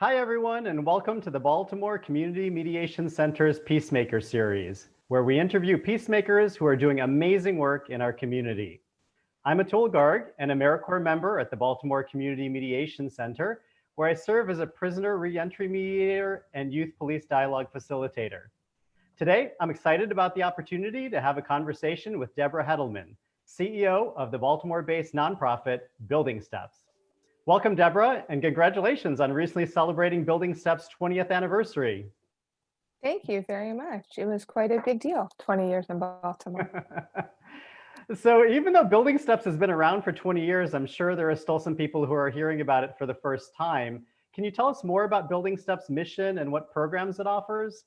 Hi, everyone, and welcome to the Baltimore Community Mediation Center's Peacemaker series, where we interview peacemakers who are doing amazing work in our community. I'm Atul Garg, an AmeriCorps member at the Baltimore Community Mediation Center, where I serve as a prisoner reentry mediator and youth police dialogue facilitator. Today, I'm excited about the opportunity to have a conversation with Debra Hettleman, CEO of the Baltimore-based nonprofit Building Steps. Welcome, Debra, and congratulations on recently celebrating Building Steps' 20th anniversary. Thank you very much. It was quite a big deal, 20 years in Baltimore. So even though Building Steps has been around for 20 years, I'm sure there are still some people who are hearing about it for the first time. Can you tell us more about Building Steps' mission and what programs it offers?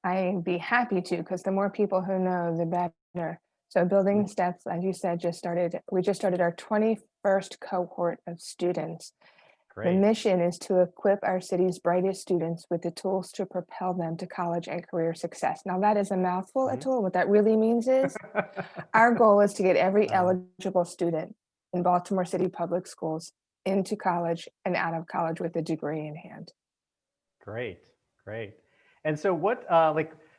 I'd be happy to, because the more people who know, the better. So Building Steps, as you said, we just started our 21st cohort of students. Great. The mission is to equip our city's brightest students with the tools to propel them to college and career success. Now that is a mouthful, Atul. What that really means is our goal is to get every eligible student in Baltimore City public schools into college and out of college with a degree in hand. Great, great. And so what,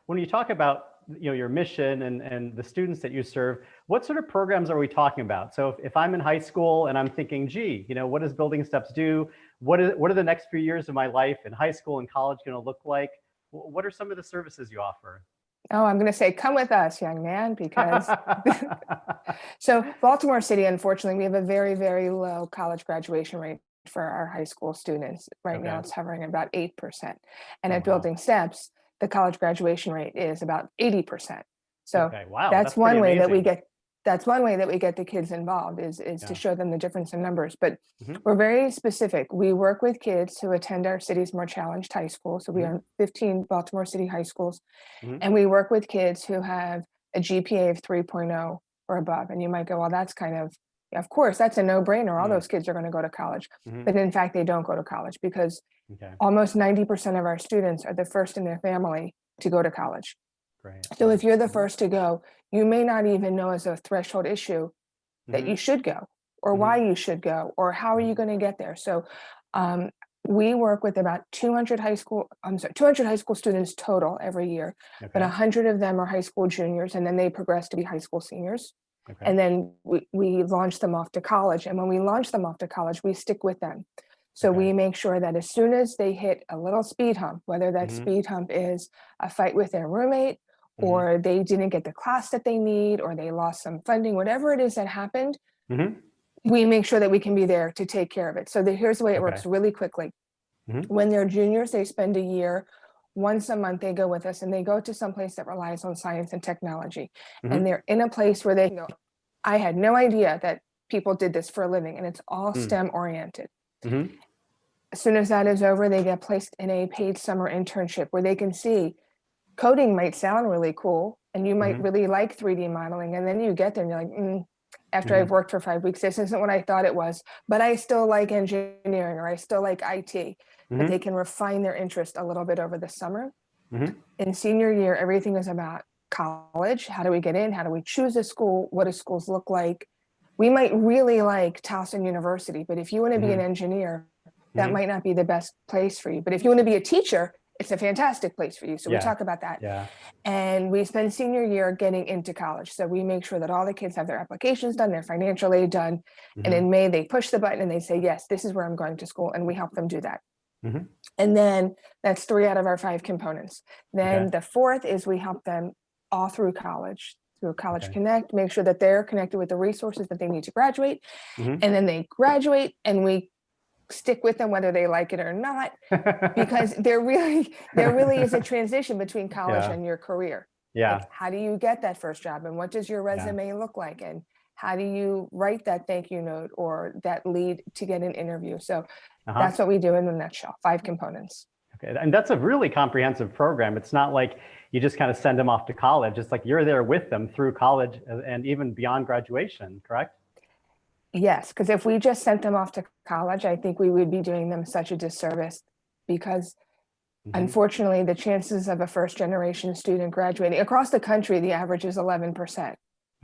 when you talk about your mission and the students that you serve, what sort of programs are we talking about? So if I'm in high school and I'm thinking, gee, what does Building Steps do? What are the next few years of my life in high school and college going to look like? What are some of the services you offer? Oh, I'm going to say, come with us, young man, because so Baltimore City, unfortunately, we have a very, very low college graduation rate for our high school students. Right now, it's hovering about 8%. And at Building Steps, the college graduation rate is about 80%. So that's one way that we get the kids involved is to show them the difference in numbers. But we're very specific. We work with kids who attend our city's more challenged high schools. So we are 15 Baltimore City high schools. And we work with kids who have a GPA of 3.0 or above. And you might go, well, that's of course, that's a no-brainer. All those kids are going to go to college. But in fact, they don't go to college because almost 90% of our students are the first in their family to go to college. Great. So if you're the first to go, you may not even know as a threshold issue that you should go or why you should go or how are you going to get there. So we work with about 200 high school students total every year, but 100 of them are high school juniors, and then they progress to be high school seniors. And then we launch them off to college. And when we launch them off to college, we stick with them. So we make sure that as soon as they hit a little speed hump, whether that speed hump is a fight with their roommate, or they didn't get the class that they need, or they lost some funding, whatever it is that happened, we make sure that we can be there to take care of it. So here's the way it works really quickly. When they're juniors, they spend a year. Once a month, they go with us and they go to some place that relies on science and technology. And they're in a place where they can go, I had no idea that people did this for a living, and it's all STEM oriented. As soon as that is over, they get placed in a paid summer internship where they can see coding might sound really cool and you might really like 3D modeling. And then you get there and you're like, after I've worked for 5 weeks, this isn't what I thought it was, but I still like engineering or I still like IT. But they can refine their interest a little bit over the summer. In senior year, everything is about college. How do we get in? How do we choose a school? What do schools look like? We might really like Towson University, but if you want to be an engineer, that might not be the best place for you. But if you want to be a teacher, it's a fantastic place for you. So we talk about that. And we spend senior year getting into college. So we make sure that all the kids have their applications done, their financial aid done. And in May, they push the button and they say, yes, this is where I'm going to school. And we help them do that. And then that's 3 out of our 5 components. Then the 4th is we help them all through college, through College Connect, make sure that they're connected with the resources that they need to graduate. And then they graduate and we stick with them whether they like it or not, because there really is a transition between college and your career. Like, how do you get that first job, and what does your resume look like, and how do you write that thank you note or that lead to get an interview? So that's what we do in a nutshell, 5 components. Okay, and that's a really comprehensive program. It's not like you just kind of send them off to college. It's like you're there with them through college and even beyond graduation, correct? Yes, because if we just sent them off to college, I think we would be doing them such a disservice, because unfortunately, the chances of a first-generation student graduating across the country, the average is 11%.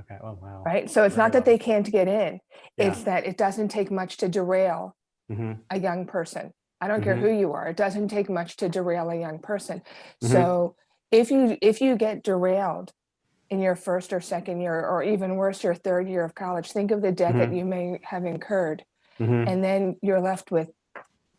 Okay. Oh, wow. Right. So it's not that they can't get in. It's that it doesn't take much to derail a young person. I don't care who you are. It doesn't take much to derail a young person. Mm-hmm. So if you get derailed in your first or second year, or even worse, your third year of college, think of the debt that you may have incurred. And then you're left with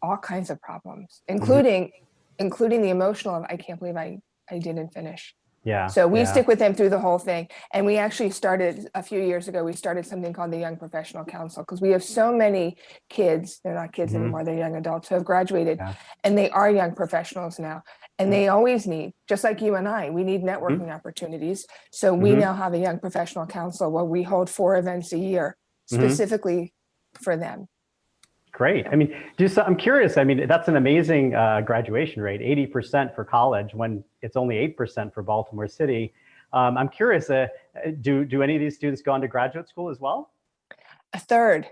all kinds of problems, including the emotional of, I can't believe I didn't finish. Yeah. So we stick with them through the whole thing. And we actually started a few years ago, we started something called the Young Professional Council, because we have so many kids, they're not kids anymore, they're young adults who have graduated, and they are young professionals now. And they always need, just like you and I, we need networking opportunities. So we now have a Young Professional Council where we hold 4 events a year specifically for them. Great. I mean, I'm curious. I mean, that's an amazing graduation rate, 80% for college when it's only 8% for Baltimore City. I'm curious, do any of these students go on to graduate school as well? A third.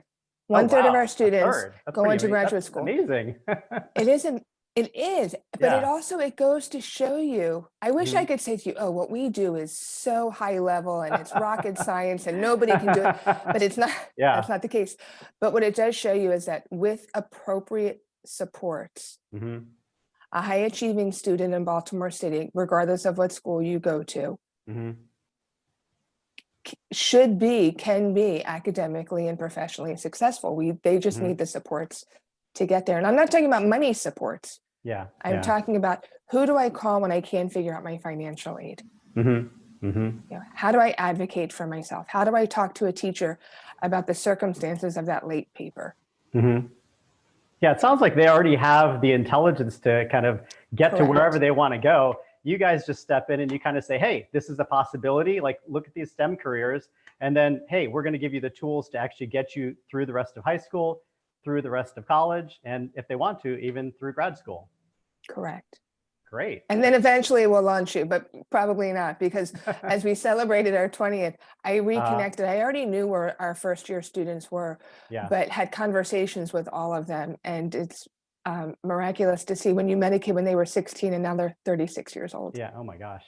One-third of our students go on to graduate school. Amazing. It is, but it also, it goes to show you, I wish I could say to you, oh, what we do is so high level and it's rocket science and nobody can do it, but it's not, that's not the case. But what it does show you is that with appropriate supports, a high achieving student in Baltimore City, regardless of what school you go to, can be academically and professionally successful. They just need the supports to get there. And I'm not talking about money supports. I'm talking about, who do I call when I can't figure out my financial aid? You know, how do I advocate for myself? How do I talk to a teacher about the circumstances of that late paper? Yeah, it sounds like they already have the intelligence to kind of get to wherever they want to go. You guys just step in and you kind of say, hey, this is a possibility. Like, look at these STEM careers. And then, hey, we're going to give you the tools to actually get you through the rest of high school, through the rest of college, and if they want to, even through grad school. Correct. Great. And then eventually we'll launch you, but probably not, because as we celebrated our 20th, I reconnected. I already knew where our first year students were, but had conversations with all of them. And it's miraculous to see when you met a kid when they were 16 and now they're 36 years old. Yeah. Oh my gosh.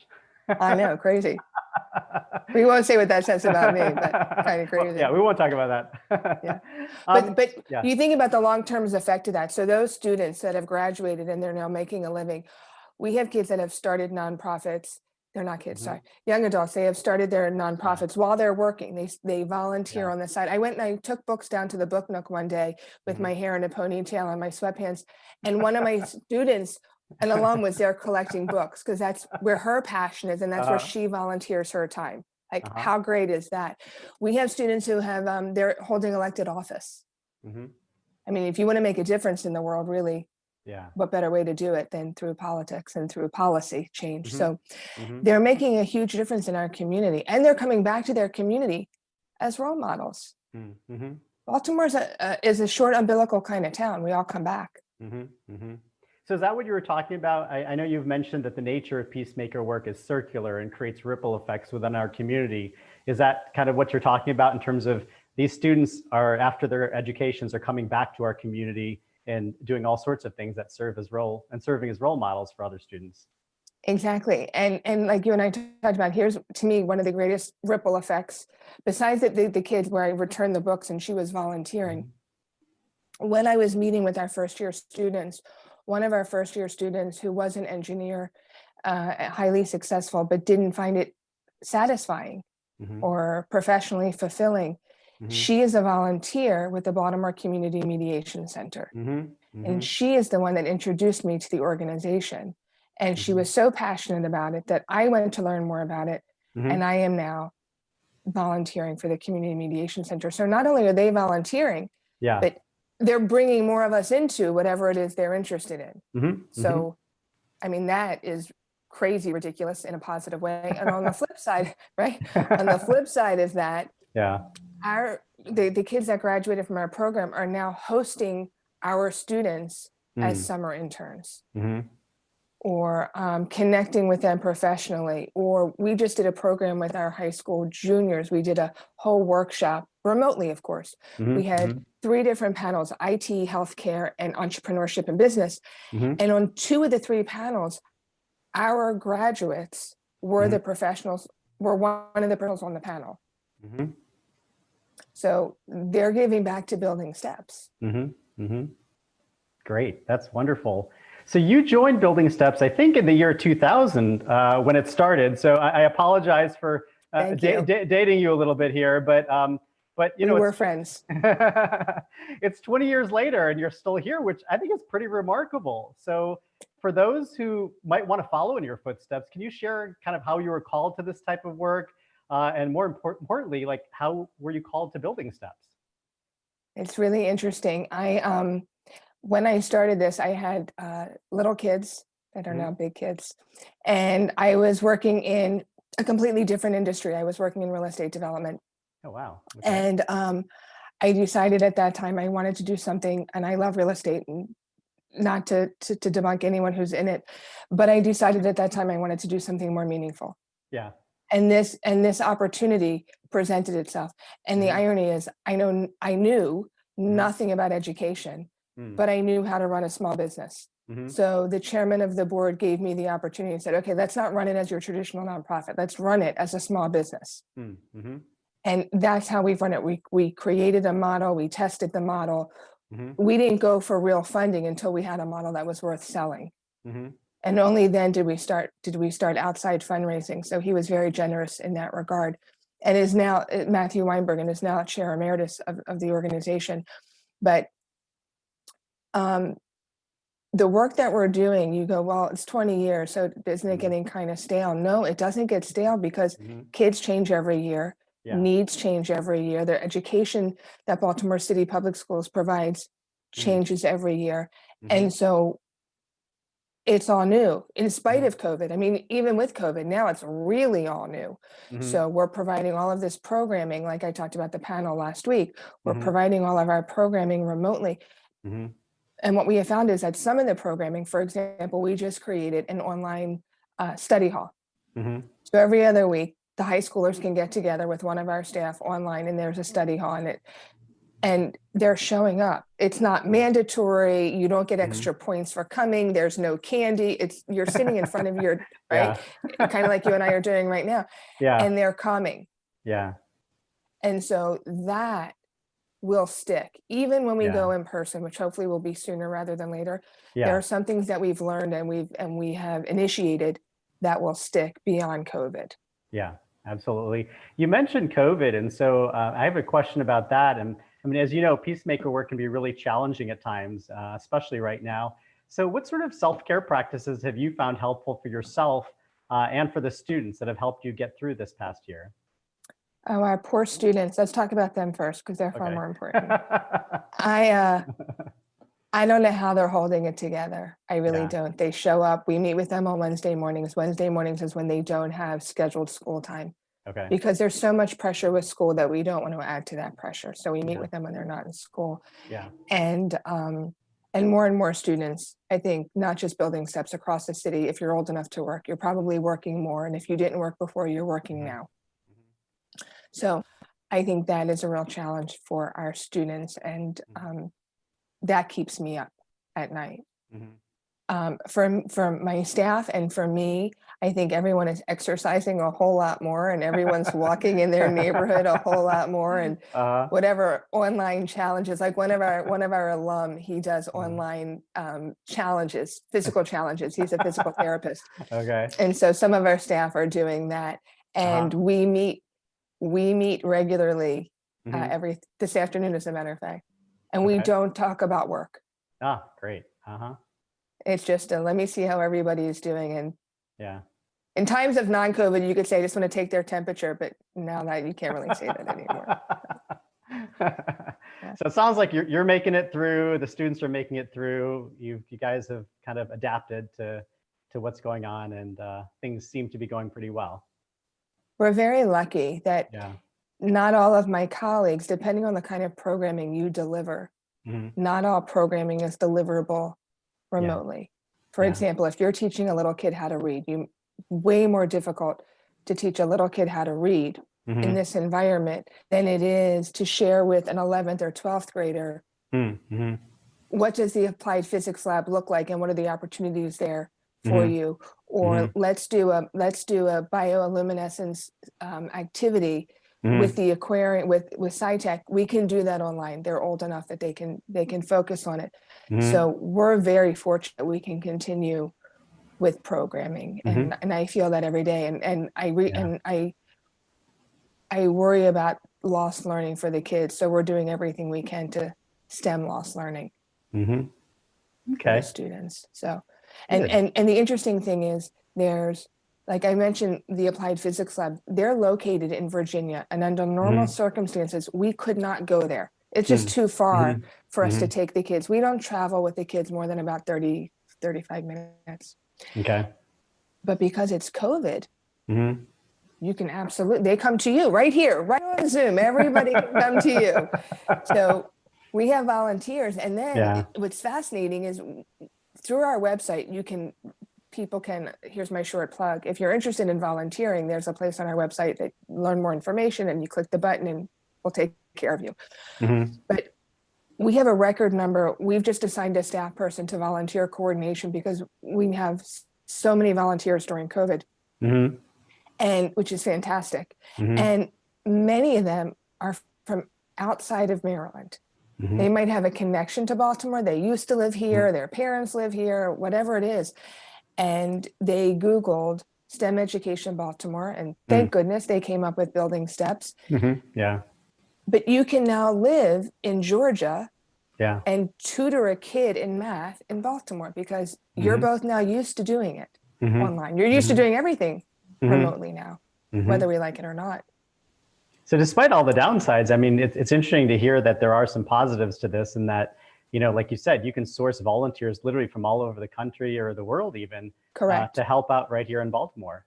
I know, crazy. We won't say what that says about me, but kind of crazy. Well, we won't talk about that. But you think about the long-term effect of that. So those students that have graduated and they're now making a living, we have kids that have started nonprofits. They're not kids, sorry, young adults. They have started their nonprofits while they're working. They volunteer on the side. I went and I took books down to the Book Nook one day with my hair in a ponytail and my sweatpants. And one of my students, an alum, was there collecting books, because that's where her passion is, and that's where she volunteers her time. Like, how great is that? We have students who have, they're holding elected office. I mean, if you want to make a difference in the world, really, what better way to do it than through politics and through policy change? So they're making a huge difference in our community, and they're coming back to their community as role models. Baltimore is a short umbilical kind of town. We all come back. So is that what you were talking about? I know you've mentioned that the nature of Peacemaker work is circular and creates ripple effects within our community. Is that kind of what you're talking about in terms of these students are, after their educations, are coming back to our community and doing all sorts of things that serving as role models for other students? Exactly. And like you and I talked about, here's, to me, one of the greatest ripple effects, besides the kids where I returned the books and she was volunteering. When I was meeting with our first year students, one of our first year students who was an engineer, highly successful, but didn't find it satisfying or professionally fulfilling. She is a volunteer with the Baltimore Community Mediation Center. And she is the one that introduced me to the organization. And she was so passionate about it that I went to learn more about it. And I am now volunteering for the Community Mediation Center. So not only are they volunteering, but they're bringing more of us into whatever it is they're interested in. So, I mean, that is crazy ridiculous in a positive way. And on the flip side, right? On the flip side of that, the kids that graduated from our program are now hosting our students as summer interns. Or connecting with them professionally. Or we just did a program with our high school juniors. We did a whole workshop, remotely, of course. We had 3 different panels: IT, healthcare, and entrepreneurship and business. And on 2 of the 3 panels, our graduates were the professionals, were one of the professionals on the panel. So they're giving back to building steps. great. That's wonderful. So you joined Building Steps, I think, in the year 2000 when it started. So I apologize for dating you a little bit here, but you know, we're friends. It's 20 years later and you're still here, which I think is pretty remarkable. So for those who might want to follow in your footsteps, can you share kind of how you were called to this type of work? And more importantly, like how were you called to Building Steps? It's really interesting. When I started this, I had little kids that are now big kids, and I was working in a completely different industry. I was working in real estate development. Oh, wow. Okay. And I decided at that time I wanted to do something, and I love real estate, and not to debunk anyone who's in it, but I decided at that time I wanted to do something more meaningful. Yeah. And this opportunity presented itself. And the irony is, I knew nothing about education, but I knew how to run a small business. So the chairman of the board gave me the opportunity and said, okay, let's not run it as your traditional nonprofit. Let's run it as a small business. And that's how we've run it. We created a model, we tested the model. We didn't go for real funding until we had a model that was worth selling. And only then did we start outside fundraising. So he was very generous in that regard, and is now Matthew Weinberg, and is now chair emeritus of the organization. But the work that we're doing, you go, well, it's 20 years, so isn't it getting kind of stale? No, it doesn't get stale, because kids change every year, needs change every year. Their education that Baltimore City Public Schools provides changes every year. And so it's all new in spite of COVID. I mean, even with COVID, now it's really all new. So we're providing all of this programming, like I talked about the panel last week. We're providing all of our programming remotely. And what we have found is that some of the programming, for example, we just created an online study hall. So every other week, the high schoolers can get together with one of our staff online, and there's a study hall in it. And they're showing up. It's not mandatory. You don't get extra points for coming. There's no candy. You're sitting in front of your, right? Kind of like you and I are doing right now. And they're coming. And so that will stick. Even when we go in person, which hopefully will be sooner rather than later, there are some things that we've learned and we have initiated that will stick beyond COVID. Yeah, absolutely. You mentioned COVID. And so I have a question about that. And I mean, as you know, Peacemaker work can be really challenging at times, especially right now. So what sort of self-care practices have you found helpful for yourself and for the students that have helped you get through this past year? Oh, our poor students. Let's talk about them first, because they're far more important. I don't know how they're holding it together. I really don't. They show up. We meet with them on Wednesday mornings. Wednesday mornings is when they don't have scheduled school time. Because there's so much pressure with school that we don't want to add to that pressure. So we meet with them when they're not in school. And more students, I think, not just Building Steps, across the city, if you're old enough to work, you're probably working more. And if you didn't work before, you're working now. So I think that is a real challenge for our students. And that keeps me up at night. For my staff and for me, I think everyone is exercising a whole lot more, and everyone's walking in their neighborhood a whole lot more, and whatever online challenges, like one of our alum, he does online challenges, physical challenges. He's a physical therapist. And so some of our staff are doing that, and we meet regularly this afternoon, as a matter of fact, and we don't talk about work. Great. It's just let me see how everybody is doing. And in times of non-COVID, you could say, I just want to take their temperature, but now that you can't really say that anymore. So it sounds like you're making it through. The students are making it through. You guys have kind of adapted to what's going on, and things seem to be going pretty well. We're very lucky that not all of my colleagues, depending on the kind of programming you deliver, not all programming is deliverable remotely. For example, if you're teaching a little kid how to read, way more difficult to teach a little kid how to read in this environment than it is to share with an 11th or 12th grader what does the applied physics lab look like, and what are the opportunities there for you, or let's do a bioluminescence activity with the aquarium, with SciTech, we can do that online. They're old enough that they can focus on it. So we're very fortunate we can continue with programming, and I feel that every day. And I worry about lost learning for the kids. So we're doing everything we can to stem lost learning for the students. So, and the interesting thing is, there's, like I mentioned, the Applied Physics Lab, they're located in Virginia, and under normal circumstances, we could not go there. It's just too far for us to take the kids. We don't travel with the kids more than about 30, 35 minutes. Okay. But because it's COVID, you can absolutely, they come to you right here, right on Zoom. Everybody can come to you. So we have volunteers. And then what's fascinating is, through our website, people can, here's my short plug. If you're interested in volunteering, there's a place on our website that learn more information, and you click the button and we'll take care of you. But we have a record number. We've just assigned a staff person to volunteer coordination because we have so many volunteers during COVID, and which is fantastic. And many of them are from outside of Maryland. They might have a connection to Baltimore. They used to live here, their parents live here, whatever it is. And they Googled STEM education Baltimore, and thank goodness they came up with Building Steps. But you can now live in Georgia and tutor a kid in math in Baltimore, because you're both now used to doing it online. You're used to doing everything remotely now, whether we like it or not. So despite all the downsides, I mean, it's interesting to hear that there are some positives to this, and that, you know, like you said, you can source volunteers literally from all over the country or the world even, to help out right here in Baltimore.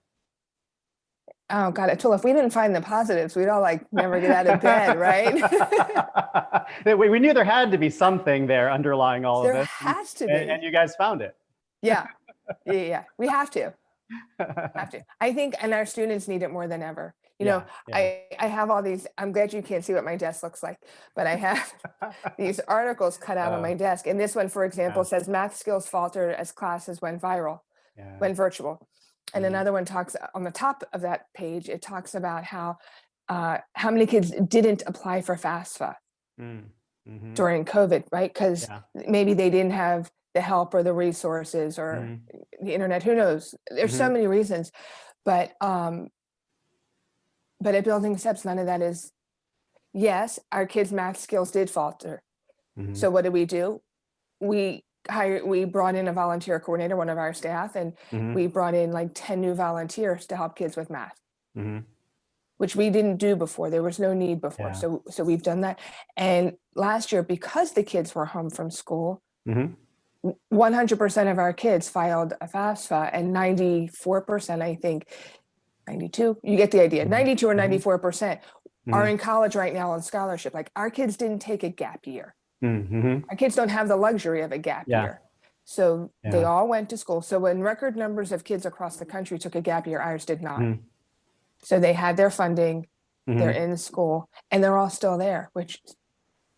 Oh God, Atul, if we didn't find the positives, we'd all like never get out of bed, right? we knew there had to be something there underlying all of this. There has to be. And you guys found it. Yeah, we have to. I think, and our students need it more than ever. You know, I have all these, I'm glad you can't see what my desk looks like, but I have these articles cut out on my desk. And this one, for example, says math skills faltered as classes went went virtual. And another one talks, on the top of that page, it talks about how many kids didn't apply for FAFSA during COVID, right? Because maybe they didn't have the help or the resources or the internet, who knows? There's so many reasons, but at Building Steps, none of that is, yes, our kids' math skills did falter. So what did we do? We brought in a volunteer coordinator, one of our staff, and we brought in like 10 new volunteers to help kids with math, which we didn't do before. There was no need before. So we've done that. And last year, because the kids were home from school, 100% of our kids filed a FAFSA, and 94%, I think, 92, you get the idea, 92 or 94% are in college right now on scholarship. Like, our kids didn't take a gap year. Our kids don't have the luxury of a gap year. So they all went to school. So when record numbers of kids across the country took a gap year, ours did not. So they had their funding, they're in school, and they're all still there, which is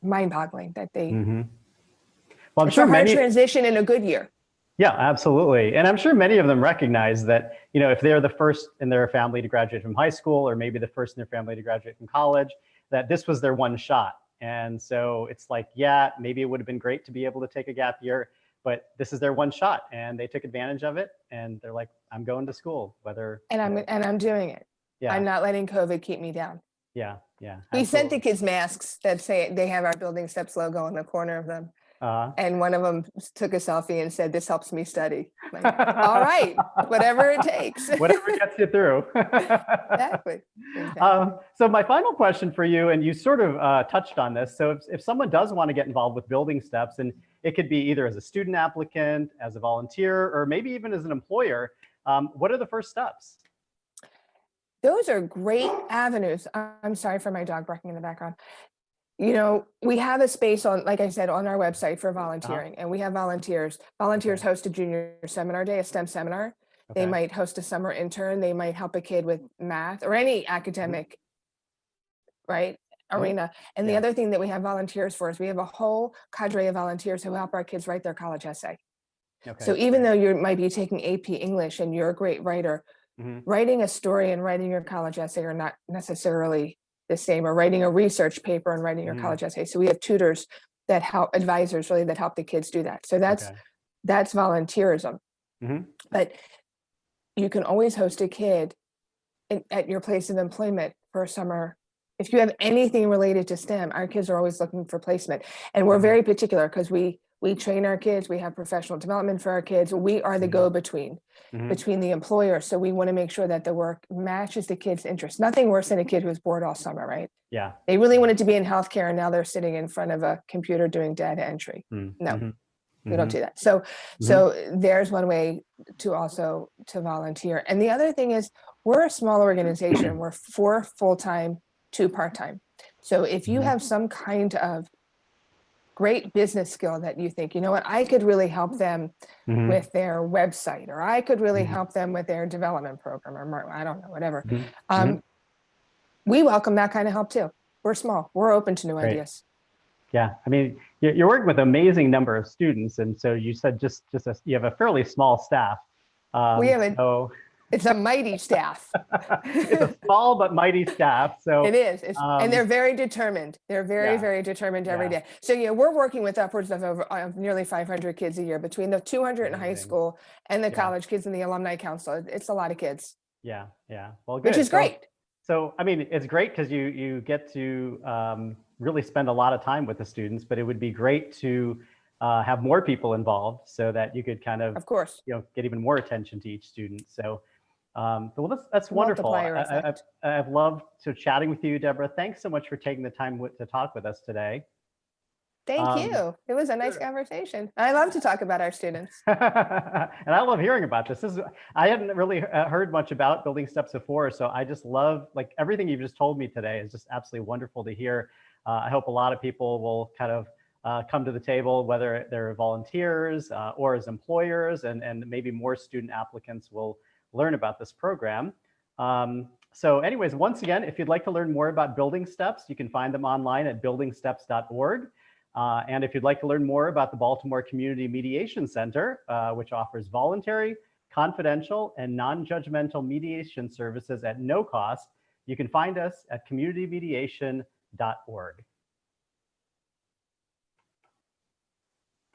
mind-boggling that they, well, I'm sure many transition in a good year. Yeah, absolutely. And I'm sure many of them recognize that, you know, if they're the first in their family to graduate from high school, or maybe the first in their family to graduate from college, that this was their one shot. And so it's like, yeah, maybe it would have been great to be able to take a gap year, but this is their one shot, and they took advantage of it. And they're like, I'm going to school, whether. And I'm doing it. I'm not letting COVID keep me down. Yeah. We sent the kids masks that say they have our Building Steps logo on the corner of them. And one of them took a selfie and said, "This helps me study." Like, all right, whatever it takes. Whatever gets you through. Exactly. So my final question for you, and you sort of touched on this. So if someone does want to get involved with Building Steps, and it could be either as a student applicant, as a volunteer, or maybe even as an employer, what are the first steps? Those are great avenues. I'm sorry for my dog barking in the background. You know, we have a space on, like I said, on our website for volunteering, and we have volunteers. Volunteers host a junior seminar day, a STEM seminar. They might host a summer intern. They might help a kid with math or any academic, arena. And the other thing that we have volunteers for is we have a whole cadre of volunteers who help our kids write their college essay. So even though you might be taking AP English and you're a great writer, writing a story and writing your college essay are not necessarily the same, or writing a research paper and writing your college essay. So we have tutors that help, advisors really, that help the kids do that. So that's volunteerism. But you can always host a kid at your place of employment for a summer. If you have anything related to STEM, our kids are always looking for placement. And we're very particular because we train our kids, we have professional development for our kids. We are the go-between between the employer. So we want to make sure that the work matches the kid's interests. Nothing worse than a kid who's bored all summer, right? Yeah. They really wanted to be in healthcare and now they're sitting in front of a computer doing data entry. No, we don't do that. So there's one way to also to volunteer. And the other thing is, we're a small organization. We're 4 full-time, 2 part-time. So if you have some kind of great business skill that you think, you know what, I could really help them with their website, or I could really help them with their development program, or I don't know, whatever. We welcome that kind of help too. We're small. We're open to new ideas. Yeah, I mean, you're working with an amazing number of students, and so you said you have a fairly small staff. We have it's a mighty staff. It's a small but mighty staff. So it is, and they're very determined. They're very determined every day. So yeah, we're working with upwards of over nearly 500 kids a year, between the 200 in high school and the college kids and the alumni council. It's a lot of kids. Yeah, well, good. Which is great. So I mean, it's great because you get to really spend a lot of time with the students, but it would be great to have more people involved so that you could kind of course, get even more attention to each student. So, well, that's wonderful. I've loved chatting with you, Deborah. Thanks so much for taking the time to talk with us today. Thank you. It was a nice conversation. I love to talk about our students. And I love hearing about this. I hadn't really heard much about Building Steps before, so I just love, like, everything you've just told me today is just absolutely wonderful to hear. I hope a lot of people will kind of come to the table, whether they're volunteers or as employers, and maybe more student applicants will learn about this program. So anyways, once again, if you'd like to learn more about Building Steps, you can find them online at buildingsteps.org. And if you'd like to learn more about the Baltimore Community Mediation Center, which offers voluntary, confidential, and non-judgmental mediation services at no cost, you can find us at communitymediation.org.